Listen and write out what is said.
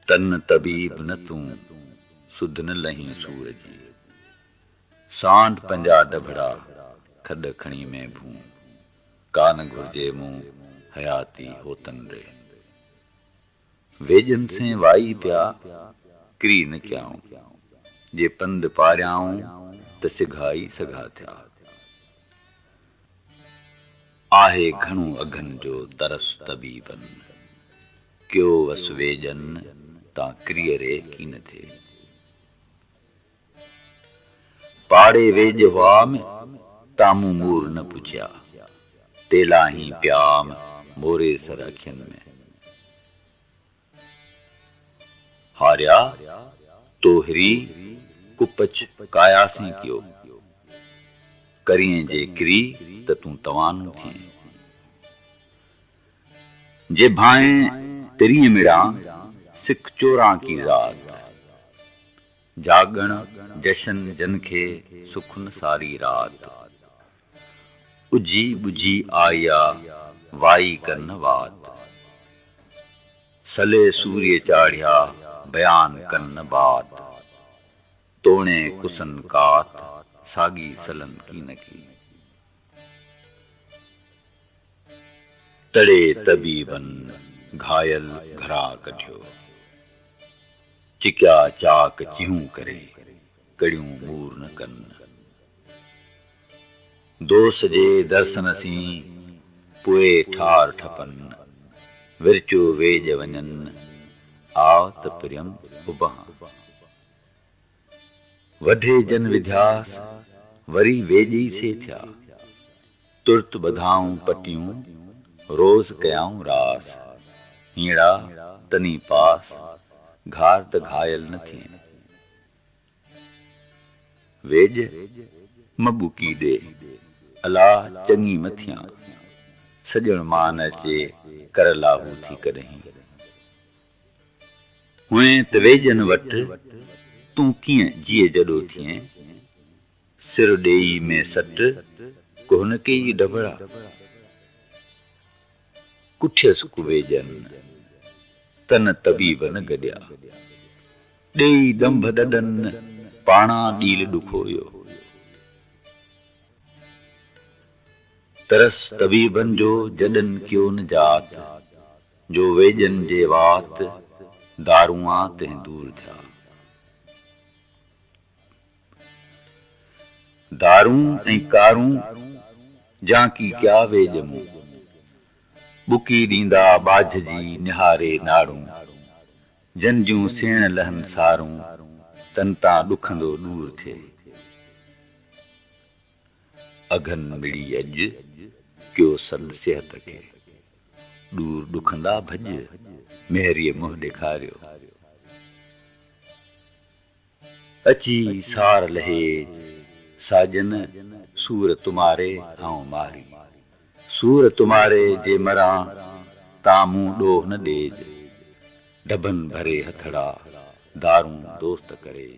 तन तबीब न तूं सुध न लहीं सूर जी। सांड पंजा डभड़ा खड खणी में भूं। कान घुर्जे मूं हयाती होतन रे। वेजन से वाई पिया क्री न कयाऊं। जे पंद पारियाऊं त सिघाई सघा थिया। आहे घणो अघन जो तरस तबीबन। क्यो वस वेजन ता क्रिय रे की न थे। पाड़े वेज वाम तामू मूर न पुछया। तेला ही प्याम मोरे सर अखियन में। हारिया तोहरी कुपच कायासी कियो। करिए जे क्री त तू तवानू थी। जे भाएं तेरी मिड़ा सिख चोरा की रात। जागण जशन जन खे सुखन सारी रात। उजी बुझी आया वाई करन वात। सले सूर्य चाढ़िया बयान करन बात। तोणे कुसन कात सागी सलन की न की। तड़े तबीबन घायल घरा कढियो। चिक्या चाक चिहूं करे कड़ियूं मूर न कन। दोस जे दर्शन सी पुए ठार ठपन। विरचो वेज वञन आवत प्रियम उबहा। वढे जन विध्यास वरी वेजी से थिया। तुर्त बधाऊं पटियूं रोज कयाऊं रास। हीड़ा तनी पास घार त घायल न थिए। वेज मबुकी दे अला चङी मथियां। सजण मान अचे कर लाहू थी कॾहिं। हुए त वेजन वट तूं कीअं जीअ जॾो थिए। सिर ॾेई में सट कोन कई डबड़ा। कुठियस कुवेजन तन तबीब न गॾिया। ॾेई डंभ डडन पाणा ॾील ॾुखोयो। तरस तबीबन जो जडन क्यों न जात। जो वेजन जे वात दारुआ तंहिं दूर थिया। दारू ऐं कारूं जांकी क्या वेज मूं। बुकी ॾींदा बाझ जी निहारे नाड़ूं। जन जूं सेण लहन सारूं तन तां ॾुखंदो दूर थिए। अघन मिड़ी अॼु क्यों सन सिहत खे। दूर ॾुखंदा भॼ मेहरीअ मुंहुं ॾेखारियो। अची सार लहे साजन सूर तुम्हारे आऊं मारी। सूर तुम्हारे जे मरां तां मूं ॾोह न ॾेज। ढबन भरे हथड़ा दारूं दोस्त करे।